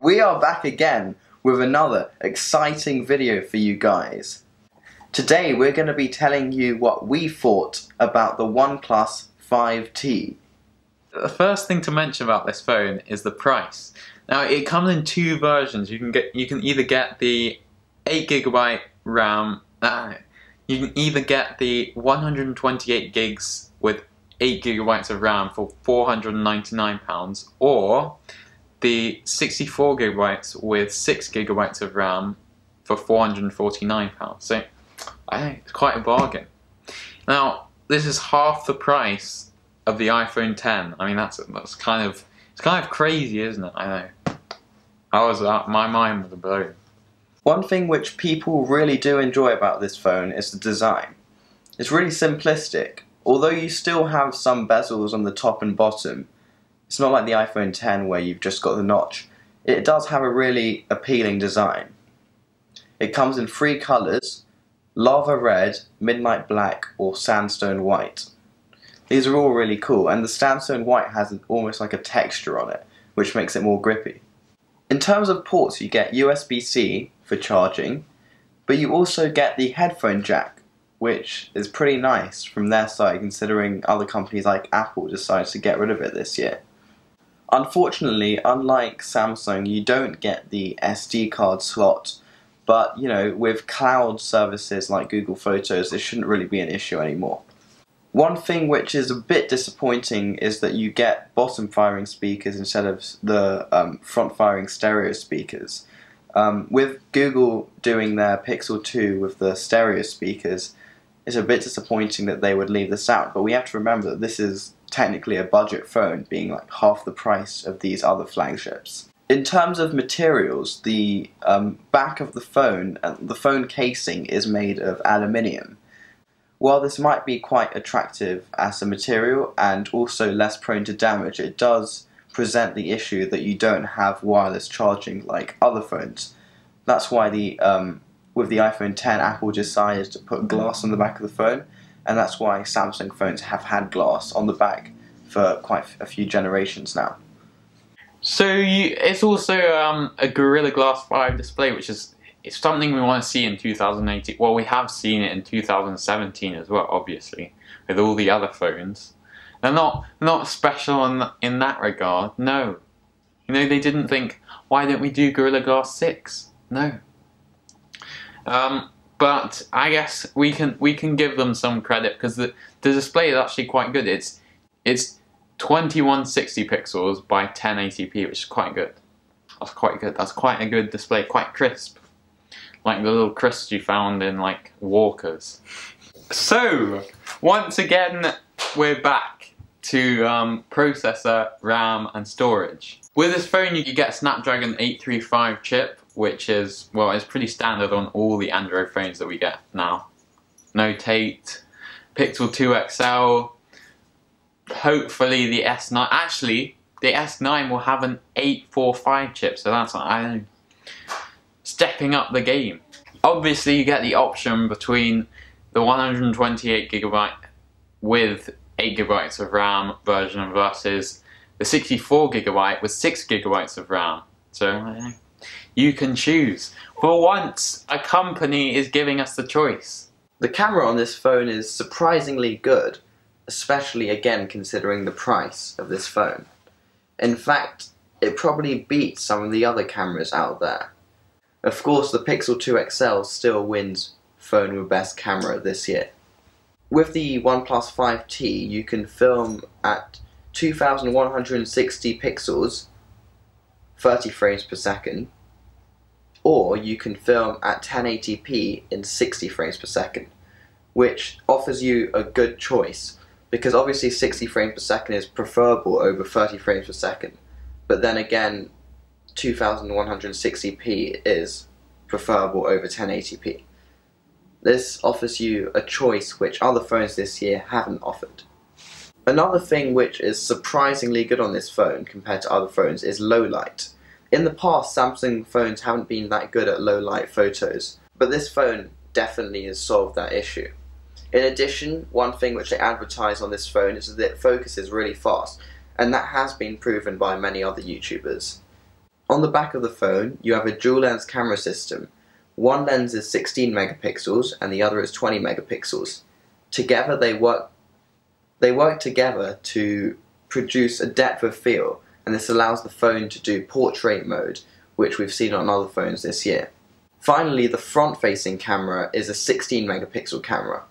We are back again with another exciting video for you guys. Today we're going to be telling you what we thought about the OnePlus 5T. The first thing to mention about this phone is the price. Now it comes in two versions. You can either get the 8GB RAM. You can either get the 128 gigs with 8GB of RAM for £499, or the 64GB with 6GB of RAM for £449. So I think it's quite a bargain. Now this is half the price of the iPhone 10. I mean that's kind of crazy, isn't it? I know. My mind was blown. One thing which people really do enjoy about this phone is the design. It's really simplistic. Although you still have some bezels on the top and bottom, it's not like the iPhone 10 where you've just got the notch. It does have a really appealing design. It comes in 3 colours: lava red, midnight black, or sandstone white. These are all really cool, and the sandstone white has almost like a texture on it, which makes it more grippy. In terms of ports, you get USB-C for charging, but you also get the headphone jack, which is pretty nice from their side considering other companies like Apple decided to get rid of it this year. Unfortunately, unlike Samsung, you don't get the SD card slot, but you know, with cloud services like Google Photos, it shouldn't really be an issue anymore. One thing which is a bit disappointing is that you get bottom-firing speakers instead of the front-firing stereo speakers. With Google doing their Pixel 2 with the stereo speakers, it's a bit disappointing that they would leave this out, but we have to remember that this is technically a budget phone, being like half the price of these other flagships. In terms of materials, the back of the phone and the phone casing is made of aluminium. While this might be quite attractive as a material and also less prone to damage, it does present the issue that you don't have wireless charging like other phones. That's why with the iPhone 10, Apple decided to put glass on the back of the phone, and that's why Samsung phones have had glass on the back for quite a few generations now. So it's also a Gorilla Glass 5 display, which is something we want to see in 2018. Well, we have seen it in 2017 as well, obviously, with all the other phones. They're not special in that regard, no. You know, they didn't think, why don't we do Gorilla Glass 6? No. But I guess we can give them some credit because the display is actually quite good. It's 2160 pixels by 1080p, which is quite good. That's quite good. That's quite a good display, quite crisp. Like the little crisps you found in like Walkers. So, once again, we're back to processor, RAM and storage. With this phone you get a Snapdragon 835 chip, which is, well, it's pretty standard on all the Android phones that we get now. Note 8, Pixel 2 XL, hopefully the S9, actually the S9 will have an 845 chip, so that's, I don't know, stepping up the game. Obviously you get the option between the 128GB with 8GB of RAM version versus the 64GB with 6GB of RAM. So you can choose. For once, a company is giving us the choice. The camera on this phone is surprisingly good, especially again considering the price of this phone. In fact, it probably beats some of the other cameras out there. Of course, the Pixel 2 XL still wins phone with best camera this year. With the OnePlus 5T, you can film at 2160 pixels, 30 frames per second, or you can film at 1080p in 60 frames per second, which offers you a good choice, because obviously 60 frames per second is preferable over 30 frames per second, but then again 2160p is preferable over 1080p. This offers you a choice which other phones this year haven't offered. Another thing which is surprisingly good on this phone compared to other phones is low light. In the past, Samsung phones haven't been that good at low light photos, but this phone definitely has solved that issue. In addition, one thing which they advertise on this phone is that it focuses really fast, and that has been proven by many other YouTubers. On the back of the phone, you have a dual lens camera system. One lens is 16 megapixels and the other is 20 megapixels. Together they work together to produce a depth of field, and this allows the phone to do portrait mode, which we've seen on other phones this year. Finally, the front-facing camera is a 16 megapixel camera.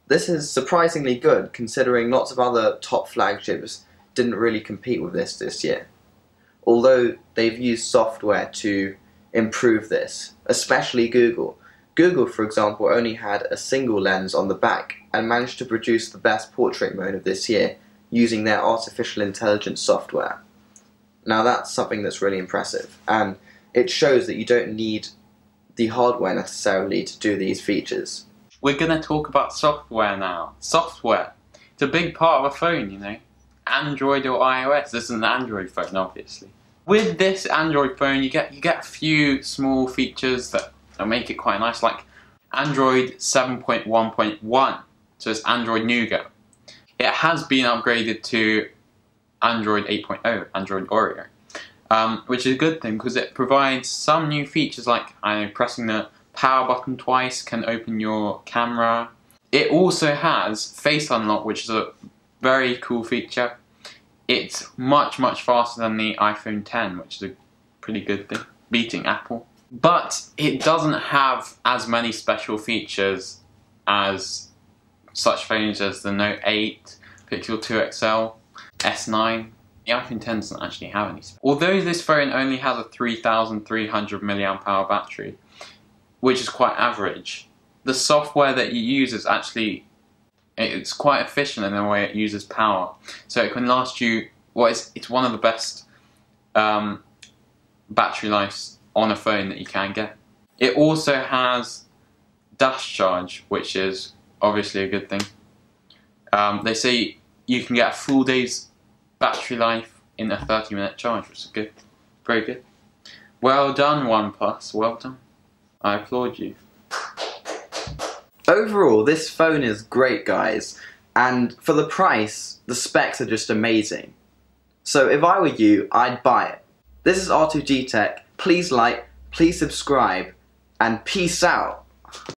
This is surprisingly good considering lots of other top flagships didn't really compete with this year. Although they've used software to improve this, especially Google. Google, for example, only had a single lens on the back and managed to produce the best portrait mode of this year using their artificial intelligence software. Now that's something that's really impressive, and it shows that you don't need the hardware necessarily to do these features. We're going to talk about software now. Software. It's a big part of a phone, you know. Android or iOS. This is an Android phone, obviously. With this Android phone, you get a few small features that make it quite nice, like Android 7.1.1, so it's Android Nougat. It has been upgraded to Android 8.0, Android Oreo, which is a good thing because it provides some new features like pressing the power button twice can open your camera. It also has Face Unlock, which is a very cool feature. It's much faster than the iPhone 10, which is a pretty good thing, beating Apple. But it doesn't have as many special features as such phones as the Note 8, Pixel 2 XL, S9. The iPhone 10 doesn't actually have any. Although this phone only has a 3,300 mAh battery, which is quite average, the software that you use is actually, it's quite efficient in the way it uses power. So it can last you, well, it's one of the best battery lives on a phone that you can get. It also has dash charge, which is obviously a good thing. They say you can get a full day's battery life in a 30-minute charge, which is good. Very good. Well done, OnePlus. Well done. I applaud you. Overall, this phone is great, guys, and for the price, the specs are just amazing. So if I were you, I'd buy it. This is R2G Tech. Please like, please subscribe, and peace out.